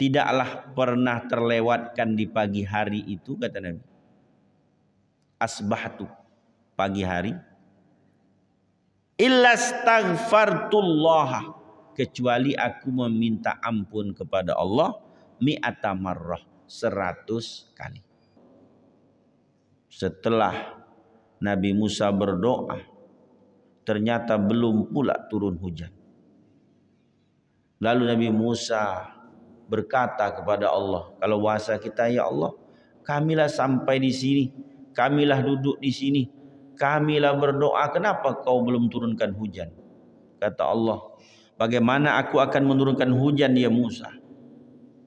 tidaklah pernah terlewatkan di pagi hari itu, kata Nabi. Asbahtu, pagi hari. Illa astaghfartullah, kecuali aku meminta ampun kepada Allah mi'ata marrah, 100 kali. Setelah Nabi Musa berdoa, ternyata belum pula turun hujan. Lalu Nabi Musa berkata kepada Allah, kalau bahasa kita, ya Allah, kamilah sampai di sini, kamilah duduk di sini, kamilah berdoa, kenapa kau belum turunkan hujan? Kata Allah, bagaimana aku akan menurunkan hujan ya Musa?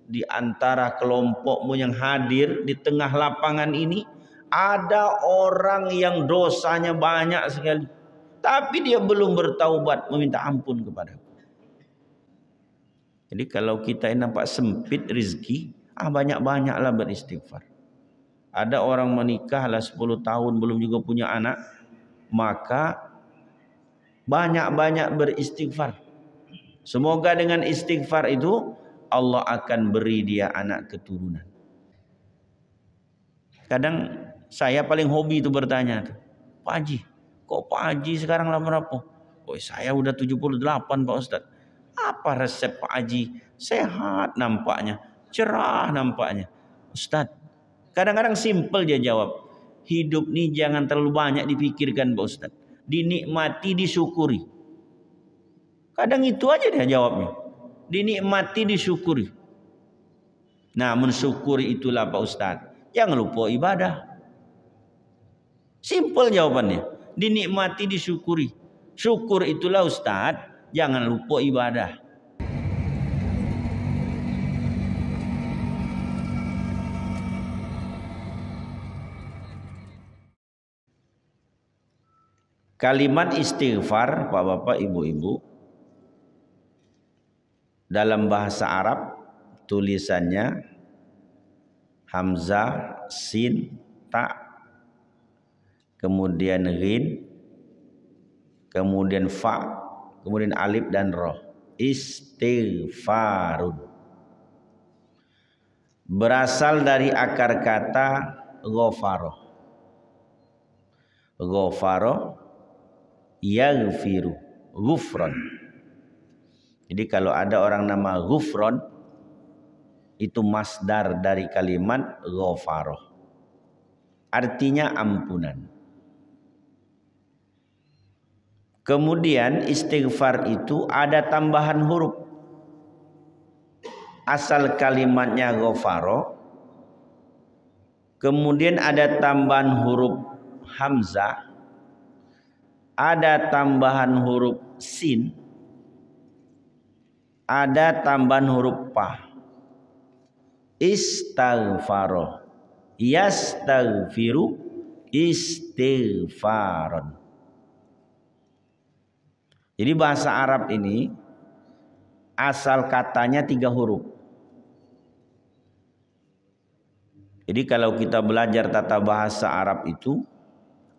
Di antara kelompokmu yang hadir di tengah lapangan ini, ada orang yang dosanya banyak sekali, tapi dia belum bertaubat meminta ampun kepadaku. Jadi kalau kita ini nampak sempit rezeki, banyak-banyaklah beristighfar. Ada orang menikah lah 10 tahun belum juga punya anak, maka banyak-banyak beristighfar. Semoga dengan istighfar itu Allah akan beri dia anak keturunan. Kadang saya paling hobi itu bertanya, Pak Haji, kok Pak Haji sekarang berapa? Oh, saya udah 78 Pak Ustadz. Apa resep Pak Haji? Sehat nampaknya, cerah nampaknya. Ustadz, kadang-kadang simpel dia jawab. Hidup ni jangan terlalu banyak dipikirkan Pak Ustadz. Dinikmati, disyukuri. Kadang itu aja dia jawabnya. Dinikmati, disyukuri. Nah, mensyukuri itulah Pak Ustadz. Jangan lupa ibadah. Simpel jawabannya. Dinikmati, disyukuri. Syukur itulah Ustadz. Jangan lupa ibadah. Kalimat istighfar, Bapak-bapak, Ibu-ibu, dalam bahasa Arab tulisannya hamzah, sin, ta, kemudian ghin, kemudian fa, kemudian alif dan roh. Istighfarun berasal dari akar kata ghafaro. Ghafaro yaghfiru, ghufron. Jadi kalau ada orang nama ghufron, itu masdar dari kalimat ghafaro. Artinya ampunan. Kemudian istighfar itu ada tambahan huruf. Asal kalimatnya ghafaro, kemudian ada tambahan huruf hamzah, ada tambahan huruf sin, ada tambahan huruf pa. Istaghfaro, yastaghfiru, istighfaron. Jadi bahasa Arab ini asal katanya 3 huruf. Jadi kalau kita belajar tata bahasa Arab itu,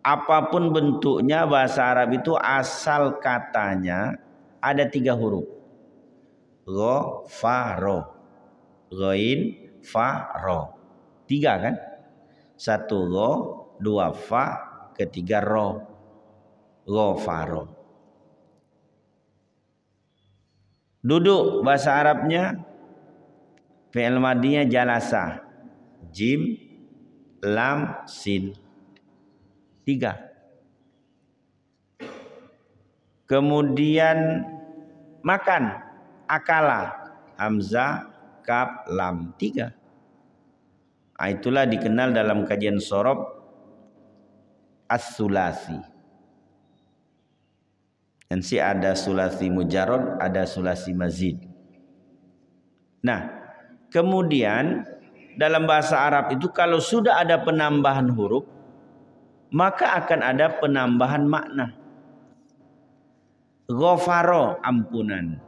apapun bentuknya bahasa Arab itu asal katanya ada 3 huruf. Ghafaro, ghain, fa, ro. 3 kan? 1 gha, 2 fa, ketiga ro. Ghafaro. Duduk bahasa Arabnya fi'il madinya jalasa, jim, lam, sin. 3. Kemudian makan, akala, hamzah, kaf, lam. 3. Itulah dikenal dalam kajian sorob as-sulasi. Dan si ada sulasi mujarrad, ada sulasi mazid. Nah, kemudian dalam bahasa Arab itu kalau sudah ada penambahan huruf, maka akan ada penambahan makna. Ghafaro, ampunan.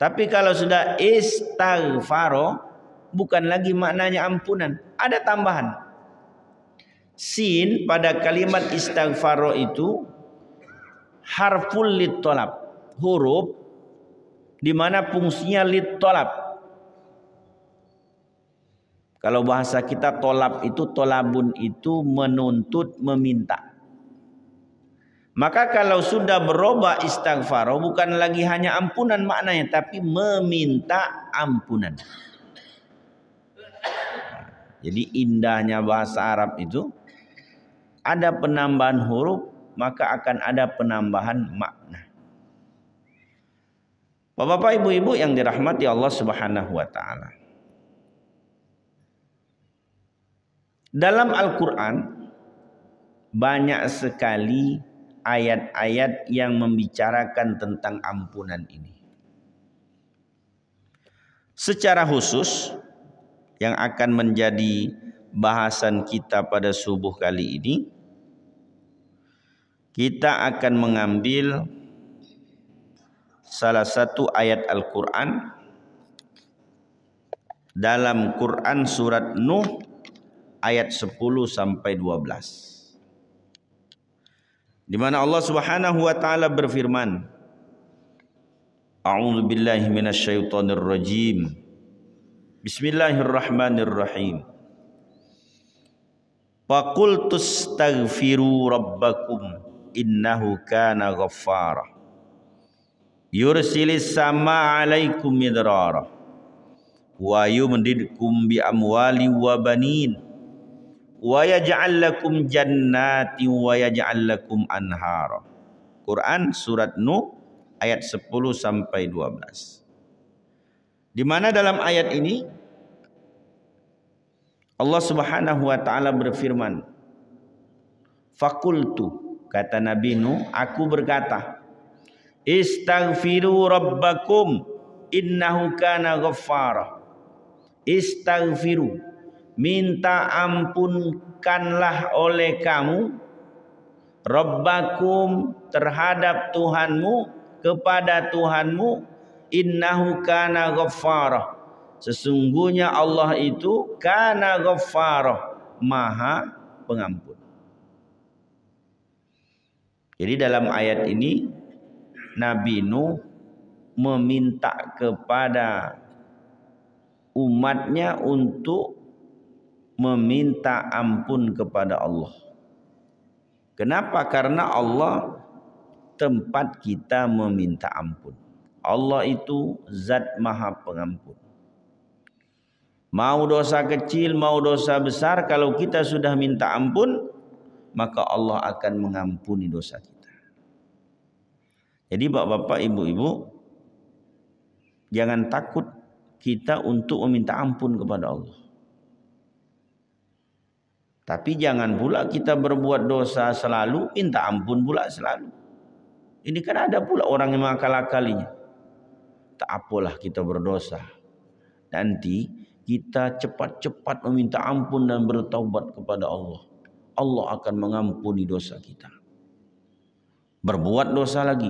Tapi kalau sudah istaghfaro, bukan lagi maknanya ampunan, ada tambahan. Sin pada kalimat istaghfaro itu harful lit tolab, huruf di mana fungsinya lit tolab, Kalau bahasa kita tolab itu, tolabun itu menuntut, meminta. Maka kalau sudah berubah istighfar, bukan lagi hanya ampunan maknanya, tapi meminta ampunan. Jadi indahnya bahasa Arab itu, ada penambahan huruf, maka akan ada penambahan makna. Bapak, ibu-ibu yang dirahmati Allah Subhanahu wa taala. Dalam Al-Qur'an banyak sekali ayat-ayat yang membicarakan tentang ampunan ini. Secara khusus yang akan menjadi bahasan kita pada subuh kali ini, kita akan mengambil salah satu ayat Al-Quran dalam Quran surat Nuh ayat 10 sampai 12. Di mana Allah Subhanahu wa taala berfirman, A'udzu billahi minasyaitonir rajim. Bismillahirrahmanirrahim. Faqultustaghfiru rabbakum innahu kana ghaffara. Yursilis sama 'alaikum midrara wa yumdidkum bi amwali wa banin wa yaj'al lakum jannati wa yaj'al lakum anhara. Quran surat Nuh ayat 10 sampai 12. Di mana dalam ayat ini Allah Subhanahu wa taala berfirman, Fakultu, kata Nabi Nuh, aku berkata, Istaghfiru rabbakum innahu kana ghaffara. Istaghfiru, minta ampunkanlah oleh kamu rabbakum, terhadap Tuhanmu, kepada Tuhanmu, innahu kana ghaffara, sesungguhnya Allah itu kana ghaffara, maha pengampun. Jadi dalam ayat ini Nabi Nuh meminta kepada umatnya untuk meminta ampun kepada Allah. Kenapa? Karena Allah tempat kita meminta ampun. Allah itu zat maha pengampun. Mau dosa kecil, mau dosa besar, kalau kita sudah minta ampun, maka Allah akan mengampuni dosa kita. Jadi bapak-bapak, ibu-ibu, jangan takut kita untuk meminta ampun kepada Allah. Tapi jangan pula kita berbuat dosa selalu, minta ampun pula selalu. Ini kan ada pula orang yang mengakal-akalinya. Tak apalah kita berdosa, nanti kita cepat-cepat meminta ampun dan bertaubat kepada Allah. Allah akan mengampuni dosa kita. Berbuat dosa lagi,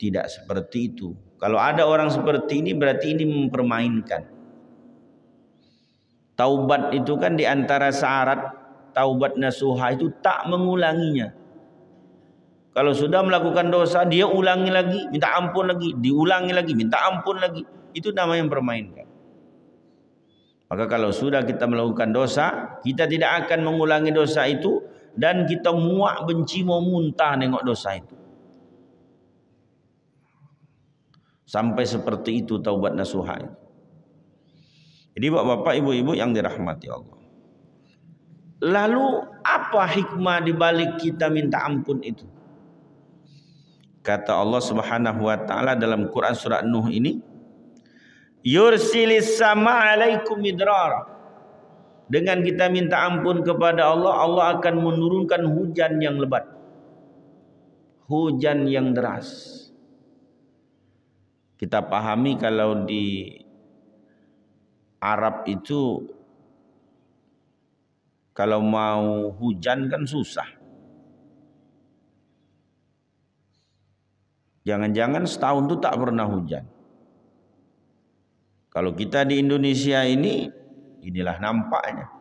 tidak seperti itu. Kalau ada orang seperti ini, berarti ini mempermainkan. Taubat itu kan diantara syarat taubat nasuha itu tak mengulanginya. Kalau sudah melakukan dosa, dia ulangi lagi, minta ampun lagi, diulangi lagi, minta ampun lagi. Itu namanya mempermainkan. Maka kalau sudah kita melakukan dosa, kita tidak akan mengulangi dosa itu, dan kita muak, benci, mau muntah nengok dosa itu. Sampai seperti itu taubat nasuha itu. Jadi bapak-bapak, ibu-ibu yang dirahmati Allah. Lalu apa hikmah di balik kita minta ampun itu? Kata Allah Subhanahu wa taala dalam Quran surat Nuh ini, Yursilis sama 'alaikum midrara. Dengan kita minta ampun kepada Allah, Allah akan menurunkan hujan yang lebat. Hujan yang deras. Kita pahami kalau di Arab itu kalau mau hujan kan susah. Jangan-jangan setahun itu tak pernah hujan. Kalau kita di Indonesia ini, inilah nampaknya.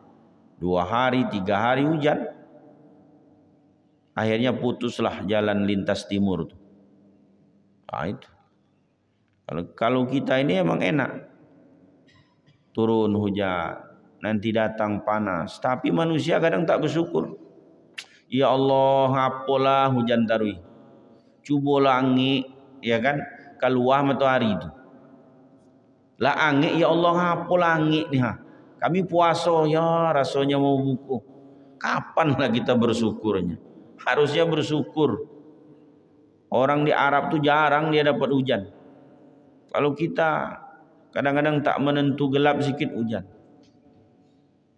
2 hari, 3 hari hujan. Akhirnya putuslah jalan lintas timur. Nah, itu. Kalau kita ini emang enak. Turun hujan. nanti datang panas. Tapi manusia kadang tak bersyukur. Ya Allah, apalah hujan tarui. Cuba langit, ya kan, keluar matahari itu. Lah angin, ya Allah, apa langit ni ha? Kami puasa, ya rasanya mau buku. Kapanlah kita bersyukurnya? Harusnya bersyukur. Orang di Arab tu jarang dia dapat hujan. Kalau kita kadang-kadang tak menentu, gelap sikit hujan.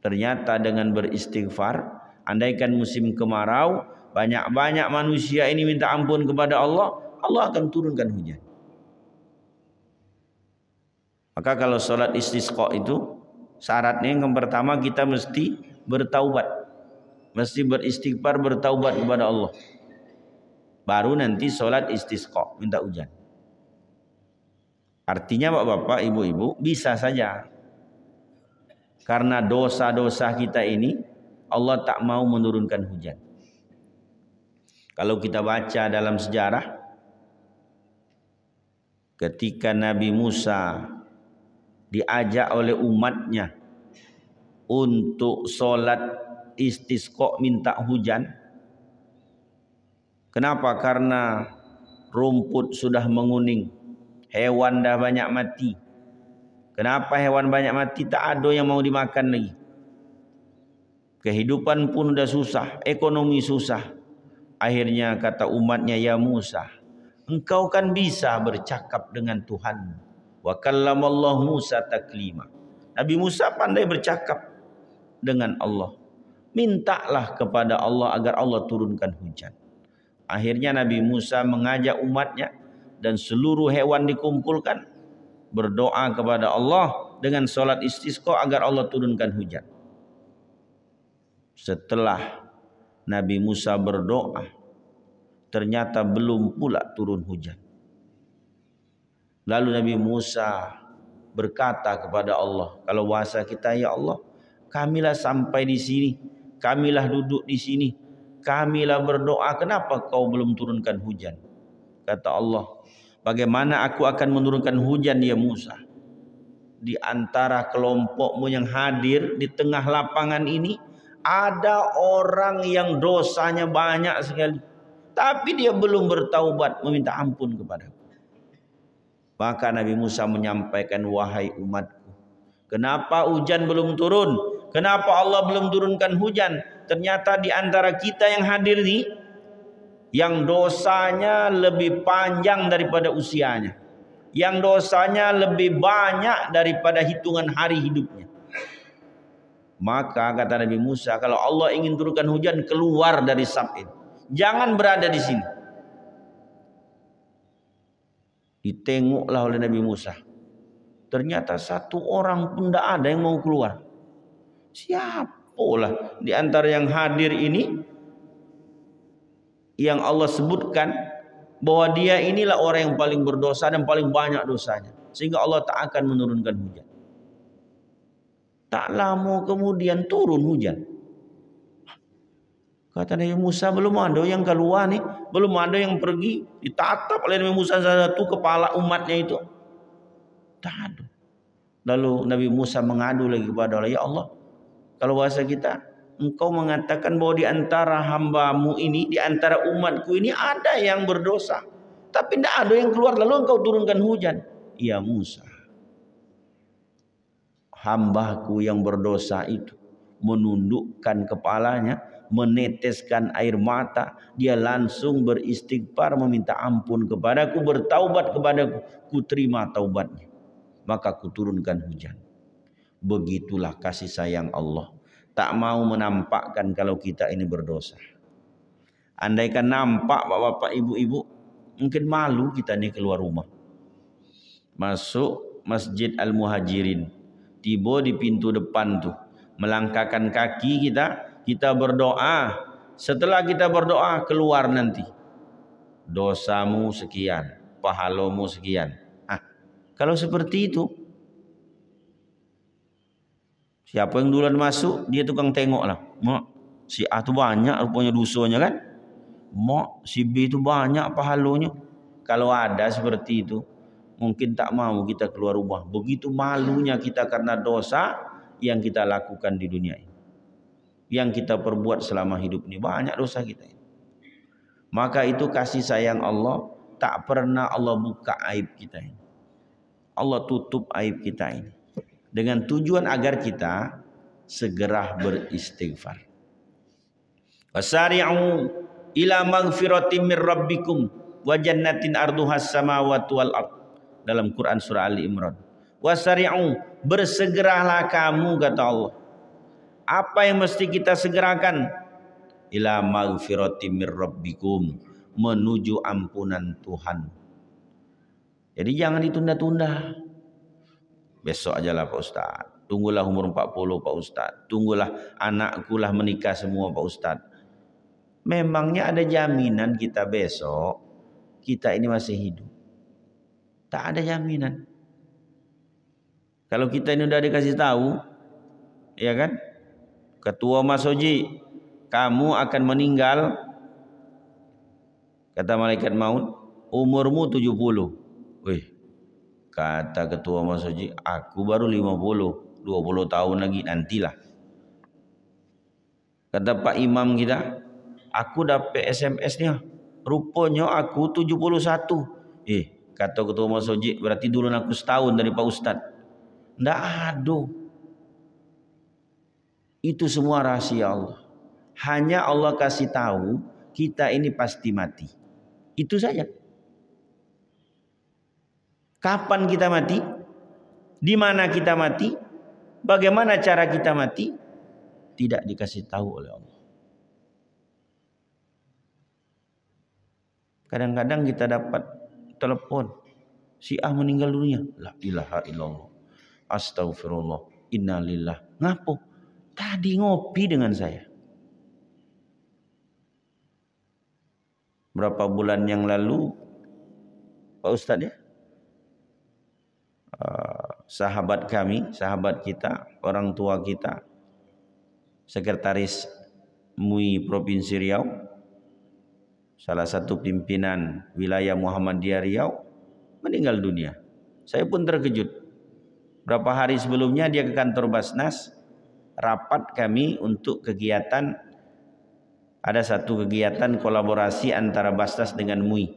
Ternyata dengan beristighfar, andaikan musim kemarau, banyak-banyak manusia ini minta ampun kepada Allah, Allah akan turunkan hujan. Maka kalau solat istisqa itu syaratnya yang pertama kita mesti bertaubat, mesti beristighfar, bertaubat kepada Allah. Baru nanti solat istisqa minta hujan. Artinya bapak-bapak, ibu-ibu, bisa saja karena dosa-dosa kita ini Allah tak mau menurunkan hujan. Kalau kita baca dalam sejarah, ketika Nabi Musa diajak oleh umatnya untuk solat istisqa minta hujan. Kenapa? Karena rumput sudah menguning, hewan dah banyak mati. Kenapa hewan banyak mati? Tak ada yang mau dimakan lagi. Kehidupan pun sudah susah, ekonomi susah. Akhirnya kata umatnya, ya Musa, engkau kan bisa bercakap dengan Tuhan. Wa kallamallahu Musa taklima. Nabi Musa pandai bercakap dengan Allah. Mintalah kepada Allah agar Allah turunkan hujan. Akhirnya Nabi Musa mengajak umatnya dan seluruh hewan dikumpulkan, berdoa kepada Allah dengan solat istisqa agar Allah turunkan hujan. Setelah Nabi Musa berdoa, ternyata belum pula turun hujan. Lalu Nabi Musa berkata kepada Allah, kalau bahasa kita, ya Allah, kamilah sampai di sini, kamilah duduk di sini, kamilah berdoa, kenapa kau belum turunkan hujan? Kata Allah, bagaimana aku akan menurunkan hujan ya Musa? Di antara kelompokmu yang hadir di tengah lapangan ini, ada orang yang dosanya banyak sekali, tapi dia belum bertaubat meminta ampun kepadaku. Maka Nabi Musa menyampaikan, wahai umatku, kenapa hujan belum turun? Kenapa Allah belum turunkan hujan? Ternyata di antara kita yang hadir ini, yang dosanya lebih panjang daripada usianya, yang dosanya lebih banyak daripada hitungan hari hidupnya. Maka kata Nabi Musa, kalau Allah ingin turunkan hujan, keluar dari Sab'in, jangan berada di sini. Ditengoklah oleh Nabi Musa, ternyata satu orang pun tidak ada yang mau keluar. Siapalah di antara yang hadir ini yang Allah sebutkan bahwa dia inilah orang yang paling berdosa dan paling banyak dosanya, sehingga Allah tak akan menurunkan hujan. Tak lama kemudian turun hujan. Kata Nabi Musa, belum ada yang keluar nih, belum ada yang pergi. Ditatap oleh Nabi Musa satu kepala umatnya itu. Tak ada. Lalu Nabi Musa mengadu lagi kepada Allah, ya Allah, kalau bahasa kita, engkau mengatakan bahwa di antara hambamu ini, di antara umatku ini ada yang berdosa, tapi tidak ada yang keluar, lalu engkau turunkan hujan. Ya Musa, hambaku yang berdosa itu menundukkan kepalanya, meneteskan air mata, dia langsung beristighfar, meminta ampun kepadaku, bertaubat kepadaku, ku terima taubatnya, maka ku turunkan hujan. Begitulah kasih sayang Allah, tak mau menampakkan kalau kita ini berdosa. Andaikan nampak bapak-bapak, ibu-ibu, mungkin malu kita nih keluar rumah, masuk Masjid Al-Muhajirin, tiba di pintu depan tuh, melangkahkan kaki kita berdoa. Setelah kita berdoa, keluar nanti, dosamu sekian, pahalamu sekian. Kalau seperti itu, siapa yang duluan masuk, dia tukang tengok lah. Mak, si A tu banyak rupanya dosanya kan. Mak, si B tu banyak pahalanya. Kalau ada seperti itu, mungkin tak mau kita keluar rumah. Begitu malunya kita karena dosa, yang kita lakukan di dunia ini. Yang kita perbuat selama hidup ini, banyak dosa kita ini. Maka itu kasih sayang Allah, tak pernah Allah buka aib kita ini. Allah tutup aib kita ini. Dengan tujuan agar kita segera beristighfar. Wasari'u ila maghfiratin mir rabbikum wa jannatin arduhas samawati wal ard. Dalam Quran surah Ali Imran. Wasari'u, bersegeralah kamu, kata Allah. Apa yang mesti kita segerakan? Ila maghfiratin mir rabbikum, menuju ampunan Tuhan. Jadi jangan ditunda-tunda. Besok ajalah Pak Ustaz. Tunggulah umur 40 Pak Ustaz. Tunggulah anakku lah menikah semua Pak Ustaz. Memangnya ada jaminan kita besok kita ini masih hidup? Tak ada jaminan. Kalau kita ini udah dikasih tahu, ya kan? Ketua Mas Oji, kamu akan meninggal, kata malaikat maut, umurmu 70. Wih, kata Ketua Mas Oji, aku baru 50, 20 tahun lagi nantilah. Kata Pak Imam kita, aku dapat SMS-nya, rupanya aku 71. Kata Ketua Mas Oji, berarti dulu aku setahun dari Pak Ustadz. Nggak ada. Itu semua rahasia Allah. Hanya Allah kasih tahu kita ini pasti mati. Itu saja. Kapan kita mati? Di mana kita mati? Bagaimana cara kita mati? Tidak dikasih tahu oleh Allah. Kadang-kadang kita dapat telepon, si A meninggal dunia. La ilaha illallah. Astagfirullah. Innalillah. Ngapo? Tadi ngopi dengan saya. Berapa bulan yang lalu, Pak Ustadz ya, sahabat kami, sahabat kita, orang tua kita, sekretaris MUI Provinsi Riau, salah satu pimpinan wilayah Muhammadiyah Riau, meninggal dunia. Saya pun terkejut. Berapa hari sebelumnya dia ke kantor Basnas, rapat kami untuk kegiatan, ada satu kegiatan kolaborasi antara Basnas dengan MUI,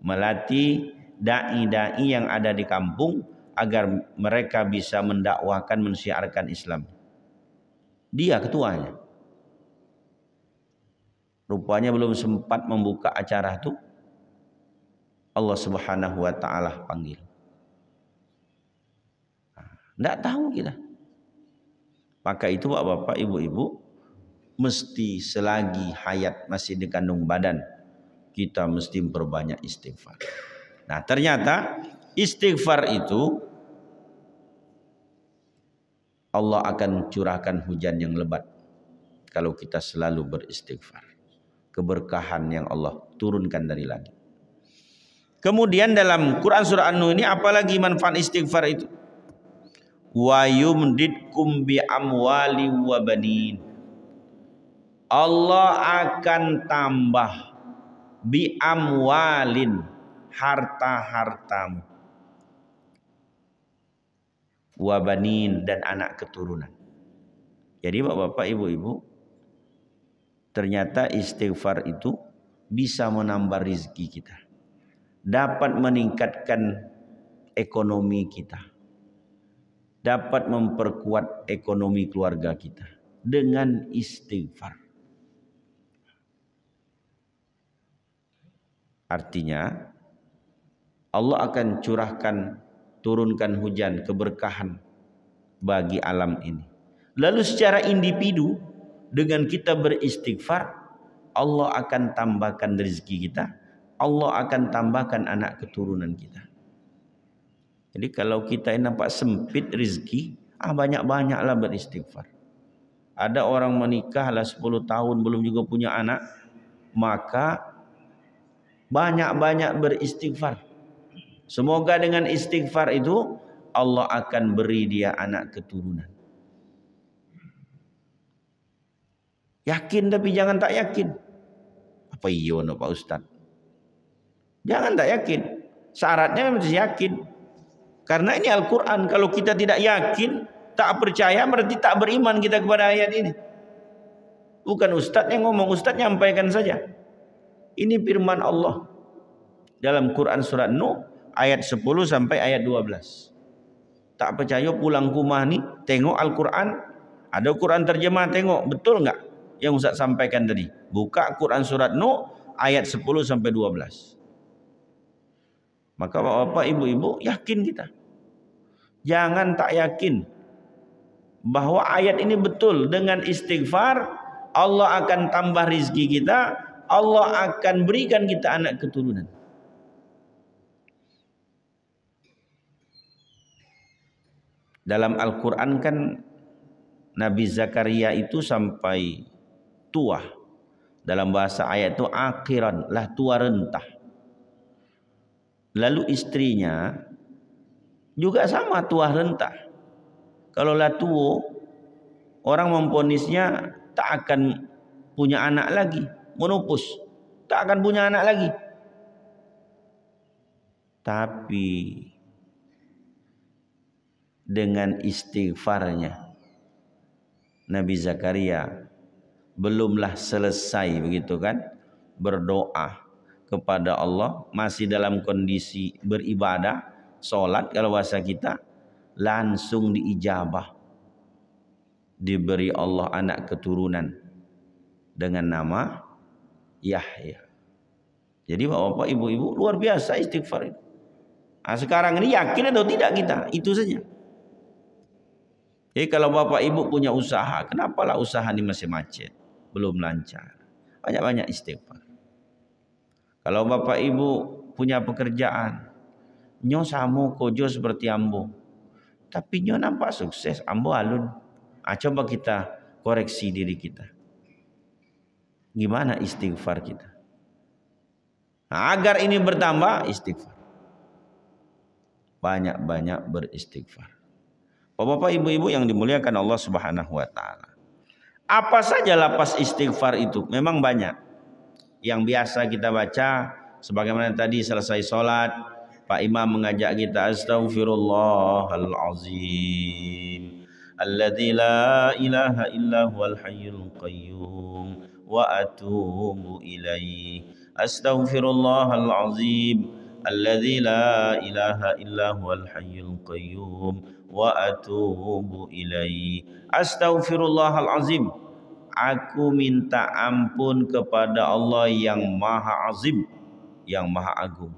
melatih dai-dai yang ada di kampung agar mereka bisa mendakwakan, mensyiarkan Islam. Dia ketuanya. Rupanya belum sempat membuka acara itu, Allah Subhanahu wa taala panggil. Tidak tahu kita. Maka itu bapak-bapak, ibu-ibu, mesti selagi hayat masih dikandung badan, kita mesti memperbanyak istighfar. Nah, ternyata istighfar itu Allah akan curahkan hujan yang lebat kalau kita selalu beristighfar. Keberkahan yang Allah turunkan dari langit. Kemudian dalam Quran surah An-Nur ini apalagi manfaat istighfar itu? Wa yumdidkum bi amwali wa banin. Allah akan tambah bi amwalin, harta-hartamu, wa banin, dan anak keturunan. Jadi bapak-bapak, ibu-ibu, ternyata istighfar itu bisa menambah rezeki kita, dapat meningkatkan ekonomi kita, dapat memperkuat ekonomi keluarga kita dengan istighfar. Artinya Allah akan turunkan hujan keberkahan bagi alam ini. Lalu secara individu, dengan kita beristighfar, Allah akan tambahkan rezeki kita, Allah akan tambahkan anak keturunan kita. Jadi kalau kita nampak sempit rezeki, banyak-banyaklah beristighfar. Ada orang menikah lah 10 tahun belum juga punya anak, maka banyak-banyak beristighfar. Semoga dengan istighfar itu Allah akan beri dia anak keturunan. Yakin tapi jangan tak yakin. Apa iya Pak Ustaz? Jangan tak yakin. Syaratnya mesti yakin. Karena ini Al-Quran. Kalau kita tidak yakin, Tak percaya berarti tak beriman kita kepada ayat ini. Bukan ustaz yang ngomong, ustaz nyampaikan saja. Ini firman Allah dalam Quran surat Nuh ayat 10 sampai ayat 12. Tak percaya pulang ke rumah ni, tengok Al-Quran. Ada Quran terjemah, tengok betul enggak yang ustaz sampaikan tadi. Buka Quran surat Nuh ayat 10 sampai 12. Maka bapak-bapak, ibu-ibu, yakin kita. Jangan tak yakin bahwa ayat ini betul. Dengan istighfar Allah akan tambah rizki kita, Allah akan berikan kita anak keturunan. Dalam Al-Quran kan Nabi Zakaria itu sampai tua. Dalam bahasa ayat itu akhiran, lah tua rentah. Lalu istrinya juga sama tua rentah. Kalau lah tua, orang memponisnya tak akan punya anak lagi, menupus, tak akan punya anak lagi. Tapi dengan istighfarnya Nabi Zakaria belumlah selesai begitu kan berdoa kepada Allah, masih dalam kondisi beribadah, solat kalau bahasa kita, langsung diijabah, diberi Allah anak keturunan dengan nama Yahya. Jadi bapak-bapak, ibu-ibu, luar biasa istighfar itu. Nah, sekarang ini yakin atau tidak kita? Itu saja. Jadi kalau bapak ibu punya usaha, kenapalah usaha ini masih macet, belum lancar? Banyak-banyak istighfar. Kalau bapak ibu punya pekerjaan, nyo samo kojo seperti ambo, tapi nyo nampak sukses, ambo alun. Coba kita koreksi diri kita. Gimana istighfar kita? Agar ini bertambah, istighfar. Banyak-banyak beristighfar. Bapak-bapak, ibu-ibu yang dimuliakan Allah Subhanahu wa taala. Apa saja lapas istighfar itu? Memang banyak. Yang biasa kita baca sebagaimana tadi selesai salat, Pak Imam mengajak kita astaghfirullahalazim alladzi la ilaha illa huwal hayyul qayyum wa atubu ilaihi. Astaghfirullahalazim alladzi la ilaha illa huwal hayyul qayyum wa atubu ilaihi. Astaghfirullahalazim, aku minta ampun kepada Allah yang maha azim, yang maha agung.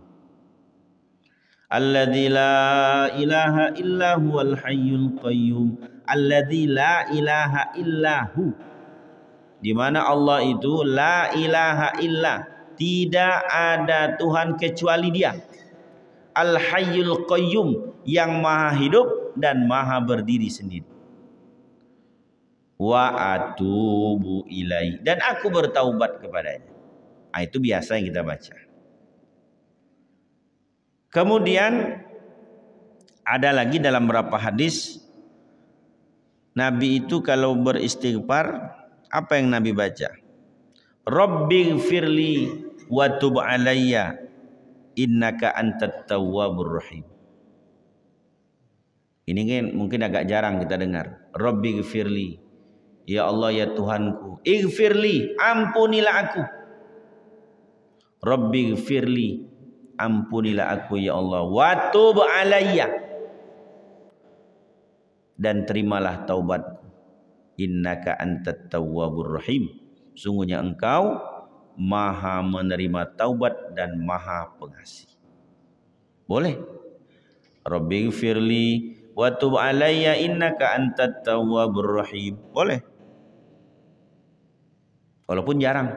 Alladzi la ilaha illa huwal hayyul qayyum, alladzi la ilaha illahu, di mana Allah itu la ilaha illa, tidak ada Tuhan kecuali Dia. Al hayyul qayyum, yang maha hidup dan maha berdiri sendiri. Wa atubu ilai, dan aku bertaubat kepadanya. Itu biasa yang kita baca. Kemudian ada lagi dalam beberapa hadis, Nabi itu kalau beristighfar, apa yang Nabi baca? Rabbighfirli wa tub alayya innaka antat tawwabur rahim. Ini kan mungkin agak jarang kita dengar. Rabbighfirli, ya Allah ya Tuhanku. Ighfirli, ampunilah aku. Rabbighfirli, ampunilah aku ya Allah. Wa tub alayya, dan terimalah taubatku. Innaka antat tawwabur rahim, sungguhnya engkau maha menerima taubat dan maha pengasih. Boleh. Rabbighfirli wa tub alayya innaka antat tawwabur rahim. Boleh. Walaupun jarang.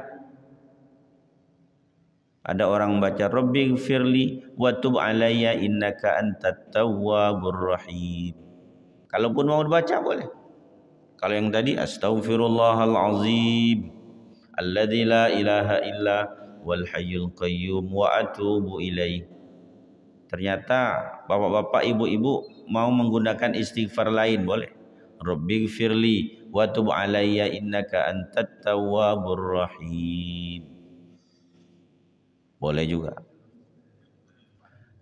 Ada orang membaca Rabbighfirli wa tub alayya innaka antat tawwabur rahim. Kalaupun mau dibaca boleh. Kalau yang tadi astaghfirullahalazim alladzi la ilaha illa wal hayyul qayyum wa atubu ilaih. Ternyata bapak-bapak, ibu-ibu mau menggunakan istighfar lain, boleh. Rabbighfirli wa tub alayya innaka antat tawwabur rahim. Boleh juga.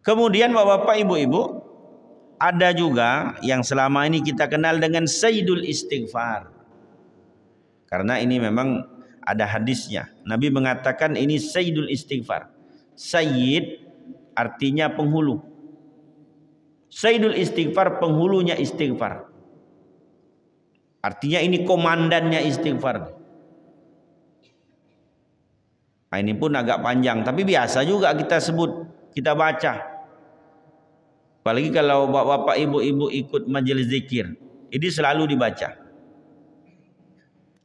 Kemudian bapak-bapak, ibu-ibu, Ada juga yang selama ini kita kenal dengan Sayyidul Istighfar. Karena ini memang ada hadisnya. Nabi mengatakan ini Sayyidul Istighfar. Sayyid artinya penghulu. Sayyidul Istighfar, penghulunya istighfar. Artinya ini komandannya istighfar. Nah, ini pun agak panjang, tapi biasa juga kita sebut, kita baca. Apalagi kalau bapak-bapak, ibu-ibu ikut majelis zikir, ini selalu dibaca.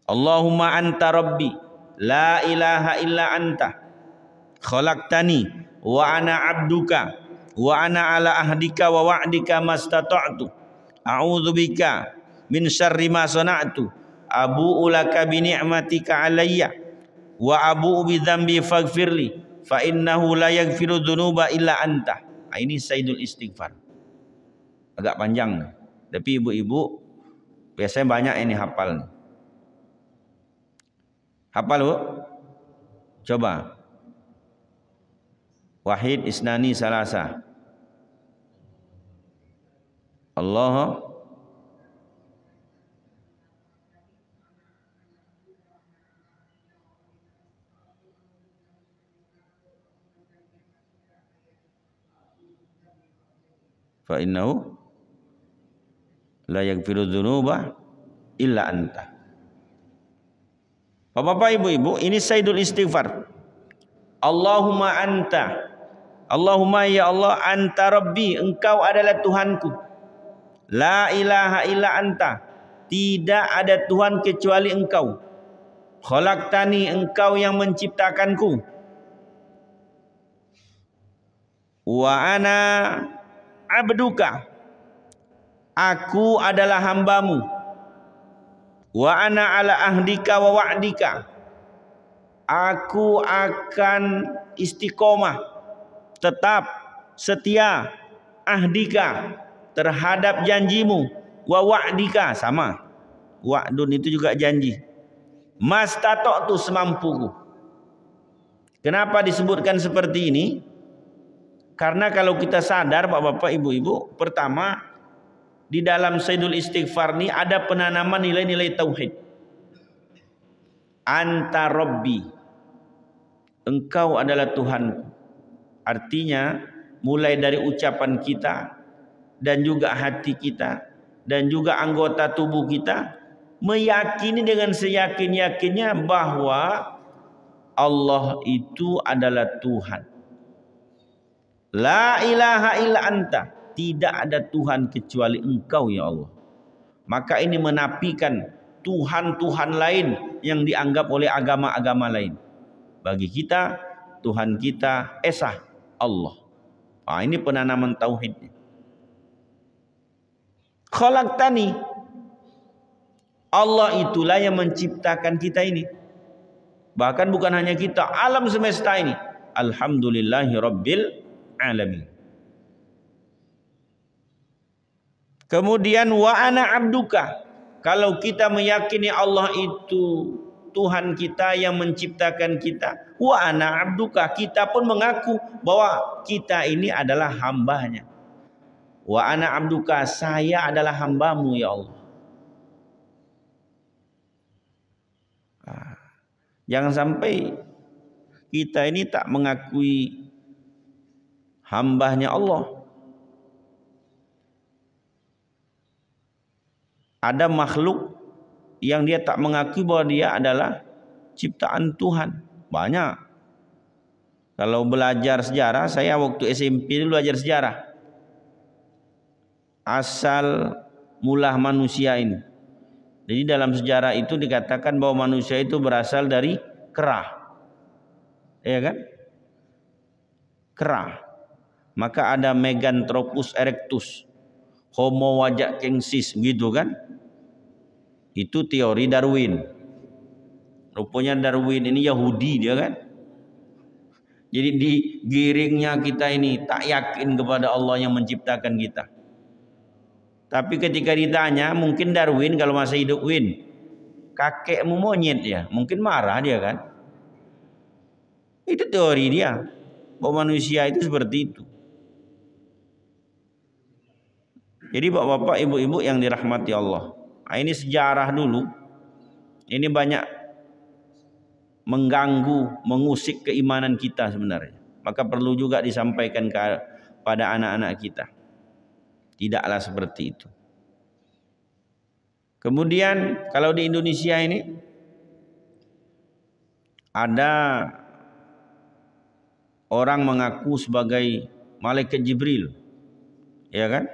Allahumma anta rabbi, la ilaha illa anta, khalaqtani, wa ana abduka, wa ana ala ahdika wa wa'dika mastata'tu, a'udzubika min syarri ma sana'tu, abu'u laka bi ni'matika alayya, wa abu'u bi dzambi faghfirli, fa innahu la yaghfiru dzunuba illa anta. Nah, ini Sayyidul Istighfar. Agak panjang, tapi ibu-ibu biasanya banyak ini hafal. Hafal Bu? Coba. Wahid, isnani, salasa. Allah fa innahu la yaghfiru dzunuba illa anta. Bapak-bapak, ibu-ibu, ini Sayyidul Istighfar. Allahumma anta, Allahumma ya Allah, anta rabbi, engkau adalah Tuhanku. La ilaha illa anta, tidak ada Tuhan kecuali engkau. Khalaqtani, engkau yang menciptakanku. Wa ana abduka, aku adalah hambamu. Wa ana ala ahdika wa wa'dika, aku akan istiqomah, tetap setia, ahdika, terhadap janjimu, wa wa'dika, sama, wa'dun itu juga janji, mastata'tu, semampuku. Kenapa disebutkan seperti ini? Karena kalau kita sadar bapak-bapak, ibu-ibu, pertama di dalam Sayyidul Istighfar ini ada penanaman nilai-nilai tauhid. Anta Rabbi, engkau adalah Tuhanku. Artinya mulai dari ucapan kita dan juga hati kita dan juga anggota tubuh kita meyakini dengan seyakin-yakinnya bahwa Allah itu adalah Tuhan. La ilaha illa anta, tidak ada Tuhan kecuali engkau ya Allah. Maka ini menafikan Tuhan-Tuhan lain yang dianggap oleh agama-agama lain. Bagi kita, Tuhan kita Esa, Allah. Nah, ini penanaman tauhidnya. Khalaqtani, Allah itulah yang menciptakan kita ini. Bahkan bukan hanya kita, alam semesta ini. Alhamdulillahi Rabbil alamin. Kemudian wa ana abduka, kalau kita meyakini Allah itu Tuhan kita yang menciptakan kita, wa ana abduka, kita pun mengaku bahwa kita ini adalah hambanya. Wa ana abduka, saya adalah hambamu ya Allah. Jangan sampai kita ini tak mengakui hambanya Allah. Ada makhluk yang dia tak mengakui bahwa dia adalah ciptaan Tuhan. Banyak. Kalau belajar sejarah, saya waktu SMP dulu belajar sejarah. Asal mula manusia ini. Jadi dalam sejarah itu dikatakan bahwa manusia itu berasal dari kera. Ya kan? Kera. Maka ada Meganthropus erectus, Homo wajakensis, begitu kan? Itu teori Darwin. Rupanya Darwin ini Yahudi dia kan? Jadi digiringnya kita ini tak yakin kepada Allah yang menciptakan kita. Tapi ketika ditanya, mungkin Darwin kalau masa hidup, Win, kakekmu monyet ya, mungkin marah dia kan? Itu teori dia, bahwa manusia itu seperti itu. Jadi bapak-bapak, ibu-ibu yang dirahmati Allah, ini sejarah dulu. Ini banyak mengganggu, mengusik keimanan kita sebenarnya. Maka perlu juga disampaikan kepada anak-anak kita. Tidaklah seperti itu. Kemudian kalau di Indonesia ini ada orang mengaku sebagai malaikat Jibril, ya kan?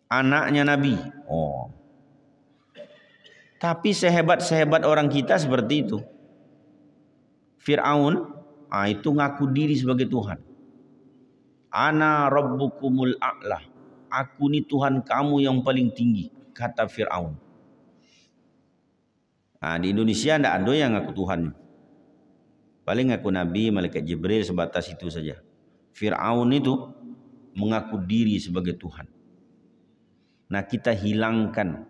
Anaknya Nabi. Oh. Tapi sehebat-sehebat orang kita seperti itu. Fir'aun, itu ngaku diri sebagai Tuhan. Ana rabbukumul a'la. Aku ni Tuhan kamu yang paling tinggi, kata Fir'aun. Di Indonesia tidak ada yang ngaku Tuhan. Paling ngaku Nabi, malaikat Jibril, sebatas itu saja. Fir'aun itu mengaku diri sebagai Tuhan. Nah, kita hilangkan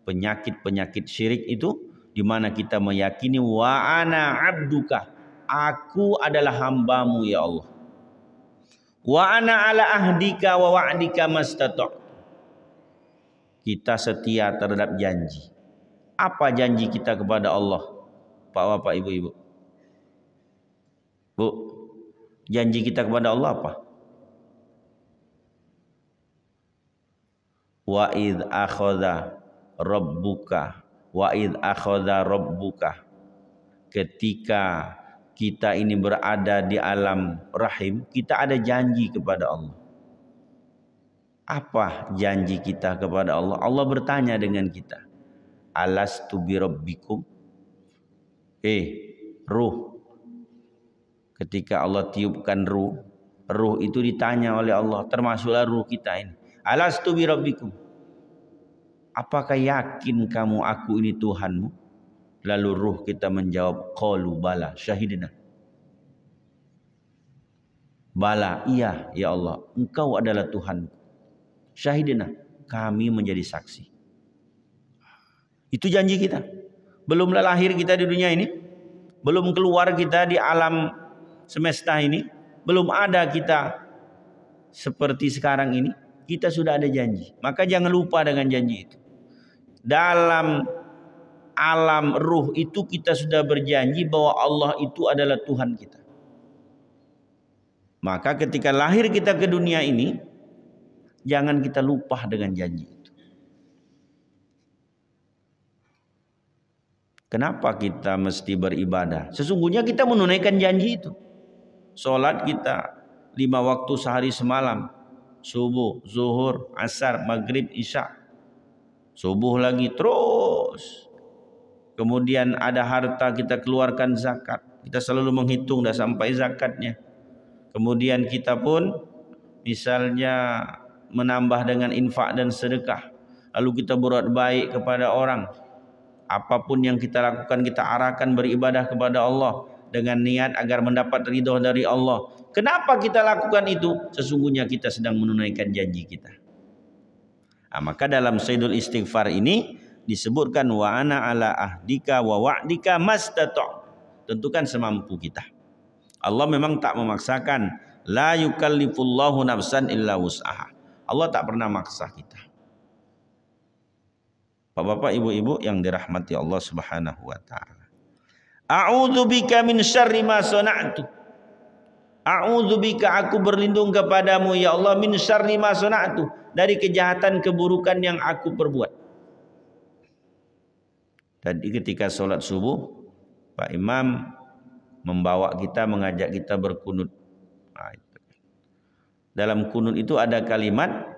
penyakit-penyakit syirik itu, di mana kita meyakini wa ana abduka, aku adalah hambamu ya Allah. Wa ana ala ahdika wa wa'dika mastata'. Kita setia terhadap janji. Apa janji kita kepada Allah? Pak bapak ibu-ibu. Bu, janji kita kepada Allah apa? Wa idh akhadha rabbuka wa idh akhadha rabbuka, ketika kita ini berada di alam rahim, kita ada janji kepada Allah. Apa janji kita kepada Allah? Allah bertanya dengan kita, alastu bi rabbikum? Ruh. Ketika Allah tiupkan ruh itu ditanya oleh Allah, termasuklah ruh kita ini. Alastu bi rabbikum? Apakah yakin kamu aku ini Tuhanmu? Lalu ruh kita menjawab, qalu bala syahidna. Bala, iya ya Allah, Engkau adalah Tuhanku. Syahidna, kami menjadi saksi. Itu janji kita. Belumlah lahir kita di dunia ini, belum keluar kita di alam semesta ini, belum ada kita seperti sekarang ini, kita sudah ada janji. Maka jangan lupa dengan janji itu. Dalam alam ruh itu kita sudah berjanji bahwa Allah itu adalah Tuhan kita. Maka ketika lahir kita ke dunia ini, jangan kita lupa dengan janji itu. Kenapa kita mesti beribadah? Sesungguhnya kita menunaikan janji itu. Salat kita 5 waktu sehari semalam. Subuh, zuhur, asar, maghrib, isya. Subuh lagi terus. Kemudian ada harta kita keluarkan zakat. Kita selalu menghitung dah sampai zakatnya. Kemudian kita pun misalnya menambah dengan infak dan sedekah. Lalu kita berbuat baik kepada orang. Apapun yang kita lakukan, kita arahkan beribadah kepada Allah dengan niat agar mendapat ridho dari Allah. Kenapa kita lakukan itu? Sesungguhnya kita sedang menunaikan janji kita. Maka dalam Sayyidul Istighfar ini disebutkan wa ana ala ahdika wa wa'dika mastata'. Tentukan semampu kita. Allah memang tak memaksakan. La yukallifullahu nafsan illa wus'aha. Allah tak pernah maksa kita. Bapak-bapak, ibu-ibu yang dirahmati Allah Subhanahu wa taala. A'udzubika min syarri ma sana'tu. A'udzubika, aku berlindung kepadamu ya Allah, min syarri ma sana'tu, dari kejahatan keburukan yang aku perbuat. Tadi ketika sholat subuh, Pak Imam membawa kita, mengajak kita berkunut. Dalam kunut itu ada kalimat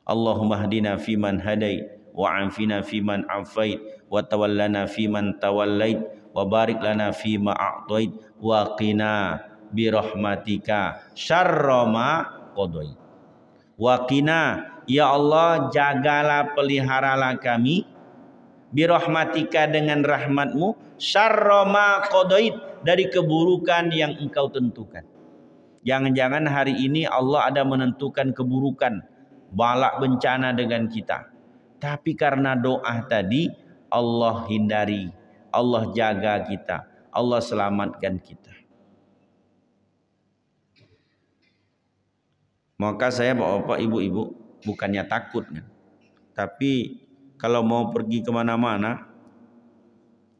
Allahumma hdina fiman hadait wa afina fiman afait wa tawallana fiman tawallait wa barik lana fima a'tait wa qina birahmatika syarra ma qadait. Wa qina, ya Allah, jagalah, peliharalah kami, birahmatika, dengan rahmatmu, syarra ma qadait, dari keburukan yang engkau tentukan. Jangan-jangan hari ini Allah ada menentukan keburukan, balak bencana dengan kita. Tapi karena doa tadi, Allah hindari, Allah jaga kita, Allah selamatkan kita. Maka saya bapak-bapak, ibu-ibu, bukannya takut, tapi kalau mau pergi kemana-mana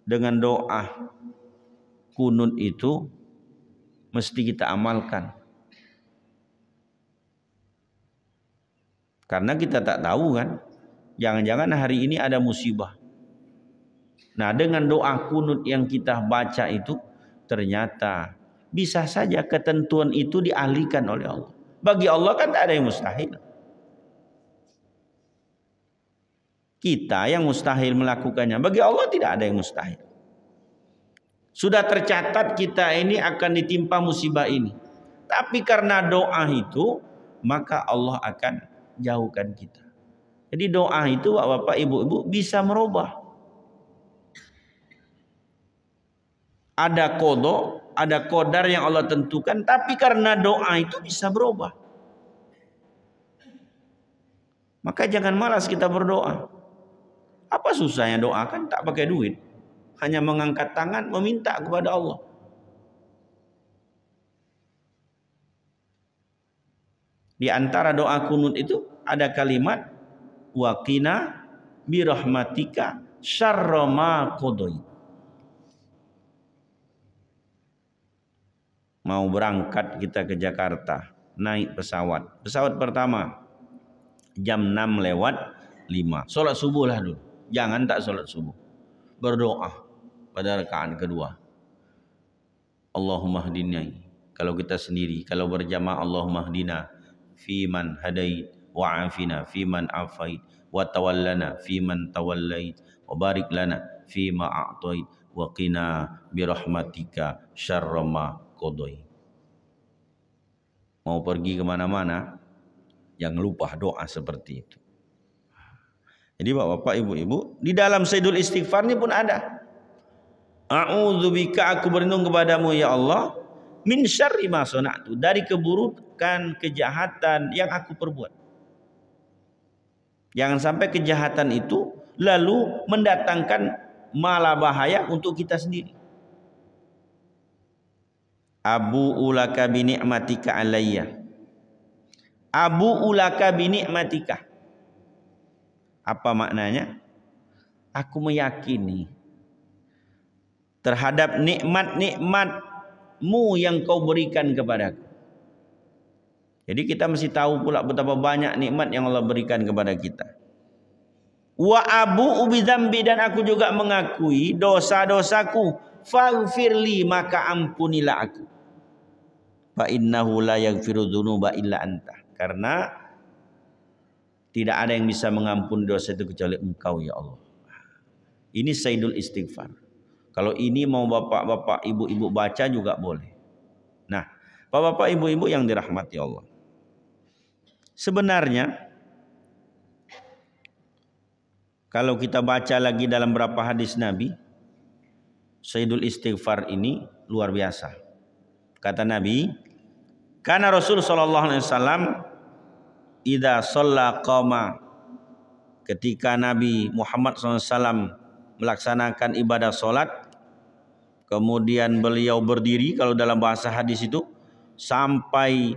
dengan doa kunut itu mesti kita amalkan. Karena kita tak tahu kan, jangan-jangan hari ini ada musibah. Nah, dengan doa kunut yang kita baca itu, ternyata bisa saja ketentuan itu dialihkan oleh Allah. Bagi Allah kan tak ada yang mustahil. Kita yang mustahil melakukannya. Bagi Allah tidak ada yang mustahil. Sudah tercatat kita ini akan ditimpa musibah ini. Tapi karena doa itu, maka Allah akan jauhkan kita. Jadi doa itu bapak ibu-ibu bisa merubah. Ada qada, ada qadar yang Allah tentukan, tapi karena doa itu bisa berubah. Maka jangan malas kita berdoa. Apa susahnya doa, kan tak pakai duit. Hanya mengangkat tangan meminta kepada Allah. Di antara doa kunut itu ada kalimat waqina birahmatika syarra ma qadait. Mau berangkat kita ke Jakarta, naik pesawat. Pesawat pertama jam 6:05. Sholat subuh lah dulu. Jangan tak sholat subuh. Berdoa pada rakaat kedua. Allahumma hdini. Kalau kita sendiri, kalau berjamaah Allahumma hdina fiman hadait wa afina fiman afait wa tawallana fiman tawallait wa barik lana fima a'tait wa qina birahmatika syarra ma qadait. Mau pergi kemana-mana, jangan lupa doa seperti itu. Jadi bapak ibu-ibu, di dalam Sayyidul Istighfar ini pun ada. A'udzubika, aku berlindung kepadamu ya Allah, min syarri ma sana'tu, dari keburukan kejahatan yang aku perbuat. Jangan sampai kejahatan itu lalu mendatangkan malah bahaya untuk kita sendiri. Abu ulaka bi ni'matika alayya. Abu ulaka bi ni'matika. Apa maknanya? Aku meyakini terhadap nikmat-nikmatmu yang kau berikan kepadaku. Jadi kita mesti tahu pula betapa banyak nikmat yang Allah berikan kepada kita. Wa abu bi dzambi, dan aku juga mengakui dosa-dosaku. Faghfirli, maka ampunilah aku. Fa innahu la yaghfiru dzunuba illa anta. Karena tidak ada yang bisa mengampuni dosa itu kecuali Engkau ya Allah. Ini Sayyidul Istighfar. Kalau ini mau bapak-bapak, ibu-ibu baca juga boleh. Nah, bapak-bapak, ibu-ibu yang dirahmati Allah. Sebenarnya kalau kita baca lagi dalam beberapa hadis Nabi, Sayyidul Istighfar ini luar biasa. Kata Nabi, karena Rasul sallallahu alaihi wasallam idza shalla qama, ketika Nabi Muhammad SAW melaksanakan ibadah solat, kemudian beliau berdiri, kalau dalam bahasa hadis itu sampai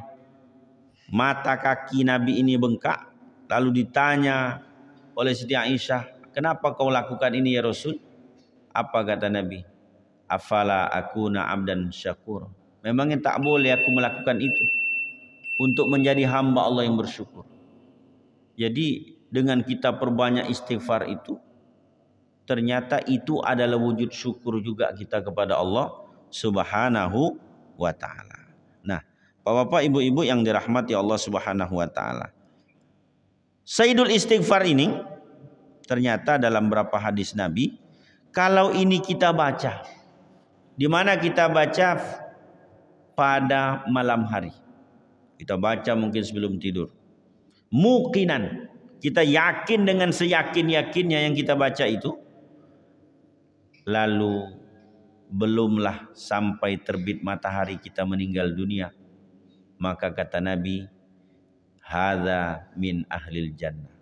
mata kaki Nabi ini bengkak, lalu ditanya oleh Siti Aisyah, kenapa kau lakukan ini ya Rasul? Apa kata Nabi? Afala akuna abdan syakur. Memangnya tak boleh aku melakukan itu untuk menjadi hamba Allah yang bersyukur. Jadi dengan kita perbanyak istighfar itu, ternyata itu adalah wujud syukur juga kita kepada Allah Subhanahu wa ta'ala. Nah, bapak-bapak, ibu-ibu yang dirahmati Allah Subhanahu wa ta'ala, Sayyidul Istighfar ini ternyata dalam beberapa hadis Nabi, kalau ini kita baca, di mana kita baca pada malam hari, kita baca mungkin sebelum tidur, muqinan, kita yakin dengan seyakin-yakinnya yang kita baca itu, lalu belumlah sampai terbit matahari kita meninggal dunia, maka kata Nabi, hadza min ahlil jannah,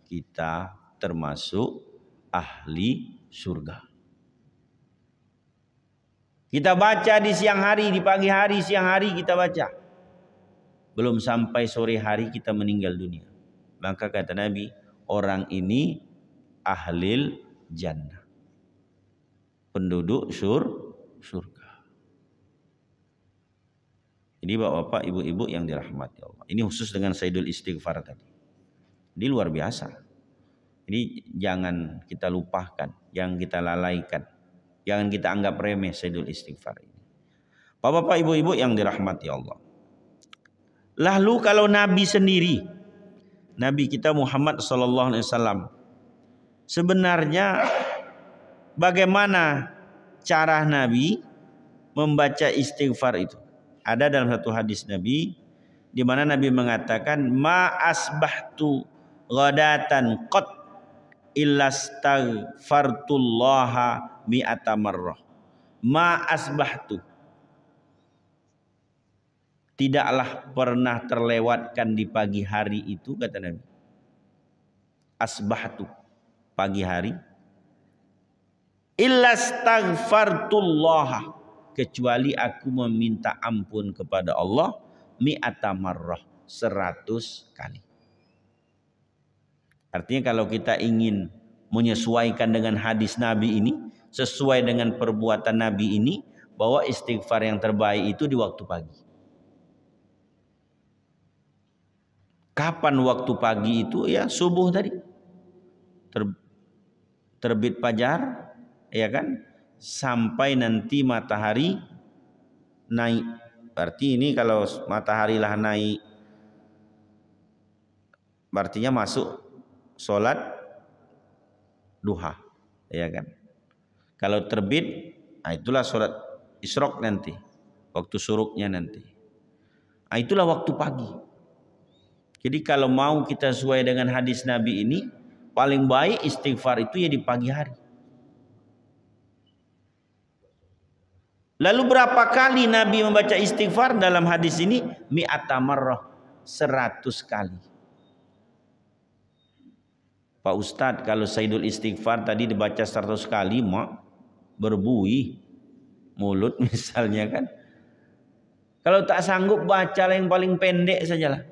kita termasuk ahli surga. Kita baca di siang hari, di pagi hari, siang hari kita baca. belum sampai sore hari kita meninggal dunia. Maka kata Nabi, orang ini ahlil jannah, penduduk surga. Jadi bapak-bapak, ibu-ibu yang dirahmati Allah, ini khusus dengan Sayyidul Istighfar tadi. Ini luar biasa. Ini jangan kita lupakan, jangan kita lalaikan, jangan kita anggap remeh Sayyidul Istighfar ini. Bapak-bapak, ibu-ibu yang dirahmati Allah. Lalu kalau Nabi sendiri, Nabi kita Muhammad SAW, sebenarnya bagaimana cara Nabi membaca istighfar itu? Ada dalam satu hadis Nabi di mana Nabi mengatakan, ma asbahtu ghadatan qat illa astaghfartullaha mi'ata marrah. Ma asbahtu, tidaklah pernah terlewatkan di pagi hari itu, kata Nabi. Asbahtu, pagi hari. Illa astaghfartullaha, kecuali aku meminta ampun kepada Allah mi'ata marrah, 100 kali. Artinya kalau kita ingin menyesuaikan dengan hadis Nabi ini, sesuai dengan perbuatan Nabi ini, bahwa istighfar yang terbaik itu di waktu pagi. Kapan waktu pagi itu? Ya subuh tadi, terbit fajar, ya kan, sampai nanti matahari naik. Berarti ini kalau matahari lah naik, artinya masuk sholat duha, ya kan. Kalau terbit, nah itulah sholat isyraq nanti, waktu suruknya nanti. Nah itulah waktu pagi. Jadi kalau mau kita sesuai dengan hadis Nabi ini, paling baik istighfar itu ya di pagi hari. Lalu berapa kali Nabi membaca istighfar dalam hadis ini? Mi'ata marrah, 100 kali. Pak Ustadz, kalau Sayyidul Istighfar tadi dibaca 100 kali, mak berbuih mulut misalnya kan. Kalau tak sanggup, bacalah yang paling pendek sajalah.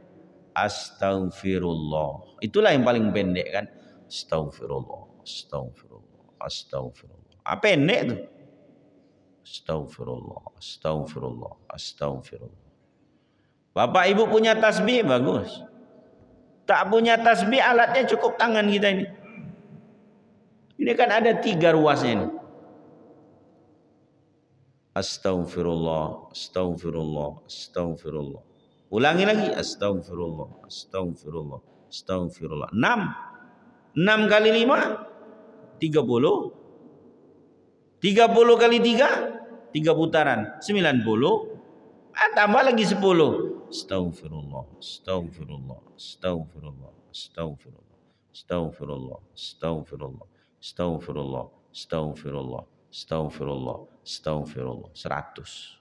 Astaghfirullah. Itulah yang paling pendek kan. Astaghfirullah, astaghfirullah, astaghfirullah. Apa pendek tuh? Astaghfirullah, astaghfirullah, astaghfirullah. Bapak ibu punya tasbih, bagus. Tak punya tasbih, alatnya cukup tangan kita ini. Ini kan ada 3 ruasnya ini. Astaghfirullah, astaghfirullah, astaghfirullah. Ulangi lagi, astaghfirullah, astaghfirullah, astaghfirullah. 6 kali 5, 30. 30 kali 3, 3 putaran, 90. Tambah lagi 10. Astaghfirullah, astaghfirullah, astaghfirullah, astaghfirullah, astaghfirullah, astaghfirullah, astaghfirullah, astaghfirullah, astaghfirullah, astaghfirullah. 100.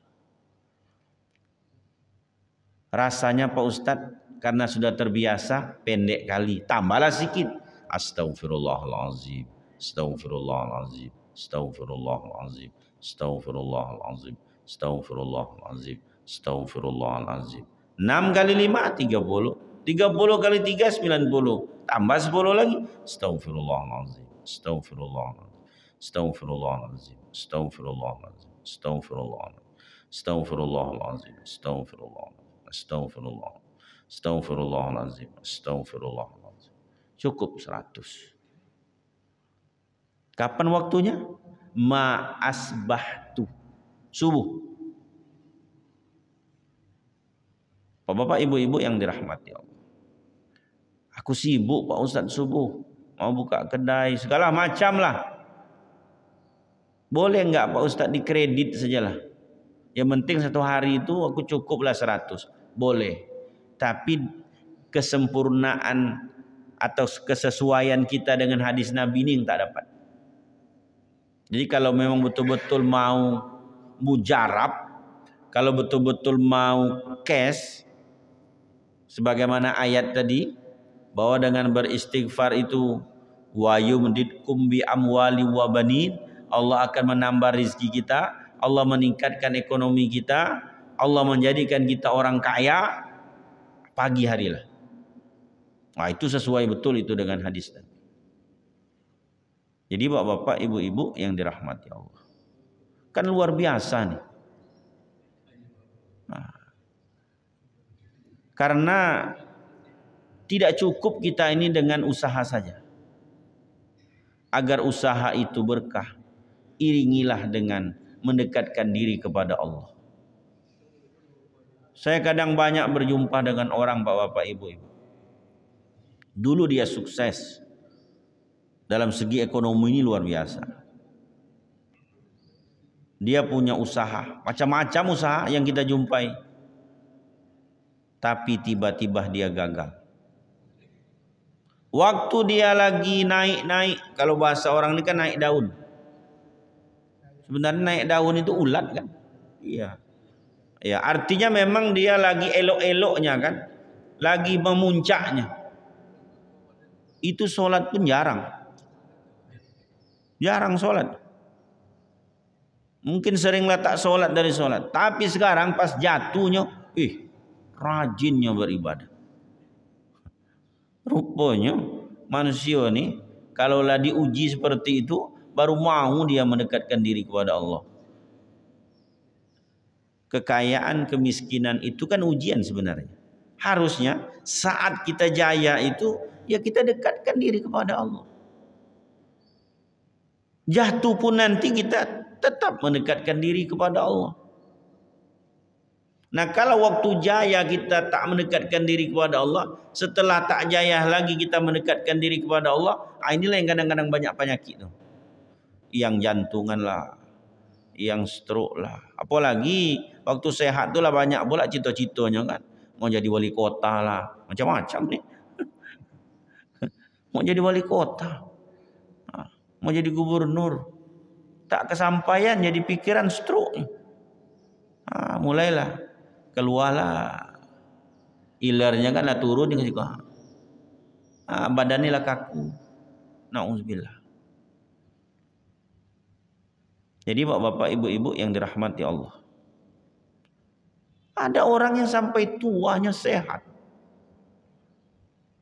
Rasanya Pak Ustadz karena sudah terbiasa pendek kali, tambahlah sedikit. Astaghfirullahalazim, astaghfirullahalazim, astaghfirullahalazim, astaghfirullahalazim, astaghfirullahalazim, astaghfirullahalazim. 6 kali 5, 30. 30 kali 3, 90. Tambah 10 lagi. Astaghfirullahalazim, astaghfirullahalazim, astaghfirullahalazim, astaghfirullahalazim, astaghfirullahalazim, astaghfirullahalazim, astaghfirullah. Astaghfirullah, astaghfirullahalazim, astaghfirullahalazim. Cukup 100. Kapan waktunya? Ma asbahtu, subuh. Bapak-bapak, ibu-ibu yang dirahmati Allah. Aku sibuk Pak Ustadz subuh, mau buka kedai segala macam lah. Boleh enggak Pak Ustadz dikredit sajalah. Yang penting 1 hari itu aku cukuplah 100. Boleh. Tapi kesempurnaan atau kesesuaian kita dengan hadis Nabi ini yang tak dapat. Jadi kalau memang betul-betul mau mujarab, kalau betul-betul mau cash, sebagaimana ayat tadi, bahwa dengan beristighfar itu wa yumditkum bi amwali wa banin, Allah akan menambah rizki kita, Allah meningkatkan ekonomi kita, Allah menjadikan kita orang kaya. pagi hari lah. Nah, itu sesuai betul itu dengan hadis tadi. Jadi bapak-bapak, ibu-ibu yang dirahmati Allah, kan luar biasa nih. Nah, karena tidak cukup kita ini dengan usaha saja. Agar usaha itu berkah, iringilah dengan mendekatkan diri kepada Allah. Saya kadang banyak berjumpa dengan orang, bapak-bapak, ibu-ibu. Dulu dia sukses dalam segi ekonomi ini luar biasa. Dia punya usaha, macam-macam usaha yang kita jumpai. Tapi tiba-tiba dia gagal. Waktu dia lagi naik-naik, kalau bahasa orang ini kan naik daun. Sebenarnya naik daun itu ulat kan? Iya. Ya, artinya memang dia lagi elok-eloknya kan? Lagi memuncaknya. Itu sholat pun jarang. Jarang sholat. Mungkin seringlah tak sholat dari sholat. Tapi sekarang pas jatuhnya, rajinnya beribadah. Rupanya manusia ni kalaulah diuji seperti itu, baru mau dia mendekatkan diri kepada Allah. Kekayaan, kemiskinan itu kan ujian sebenarnya. Harusnya saat kita jaya itu, ya kita dekatkan diri kepada Allah. Jatuh pun nanti kita tetap mendekatkan diri kepada Allah. Nah, kalau waktu jaya kita tak mendekatkan diri kepada Allah, setelah tak jaya lagi kita mendekatkan diri kepada Allah, inilah yang kadang-kadang banyak penyakit tuh. Yang jantungan lah, yang stroke lah. Apalagi waktu sehat tu lah banyak pula cita-citanya kan. Mau jadi wali kota lah, macam-macam nih. Mau jadi wali kota, mau jadi gubernur, tak kesampaian jadi pikiran stroke. Mulailah keluarlah ilernya kan lah turun dengan juga. Badannya lah kaku. Nauzubillah. Jadi bapak-bapak, ibu-ibu yang dirahmati Allah, ada orang yang sampai tuanya sehat.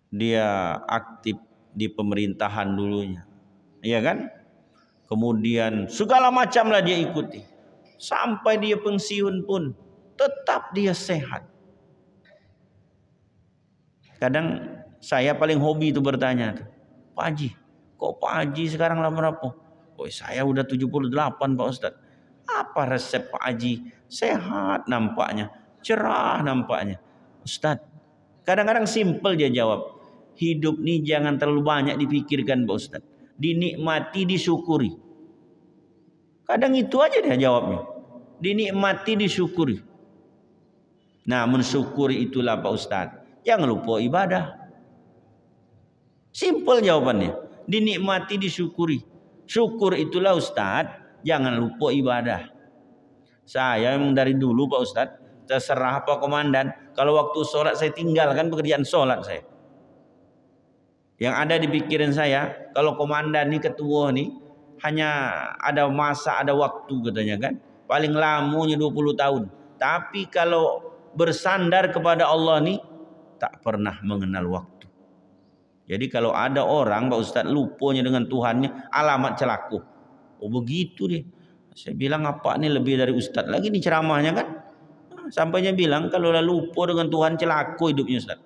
Dia aktif di pemerintahan dulunya, iya kan? Kemudian segala macam lah dia ikuti. Sampai dia pensiun pun tetap dia sehat. Kadang saya paling hobi itu bertanya, Pak Haji, kok Pak Haji sekarang lama apa? Saya udah 78 Pak Ustadz. Apa resep Pak Haji? Sehat nampaknya, cerah nampaknya. Ustadz, kadang-kadang simple dia jawab. Hidup nih jangan terlalu banyak dipikirkan Pak Ustadz. Dinikmati, disyukuri. Kadang itu aja dia jawabnya. Dinikmati, disyukuri. Nah, mensyukuri itulah Pak Ustadz. Jangan lupa ibadah. Simple jawabannya. Dinikmati, disyukuri. Syukur itulah Ustadz. Jangan lupa ibadah. Saya memang dari dulu Pak Ustadz, terserah Pak Komandan. Kalau waktu sholat saya tinggalkan pekerjaan sholat saya. Yang ada di pikiran saya, kalau komandan ini ketua nih, hanya ada masa, ada waktu katanya kan. Paling lamanya 20 tahun. Tapi kalau bersandar kepada Allah nih, tak pernah mengenal waktu. Jadi kalau ada orang Pak Ustadz lupanya dengan Tuhannya, alamat celaka. Oh begitu deh. Saya bilang apa nih lebih dari Ustadz lagi nih ceramahnya kan. Sampainya bilang kalau lupa dengan Tuhan celaka hidupnya Ustadz.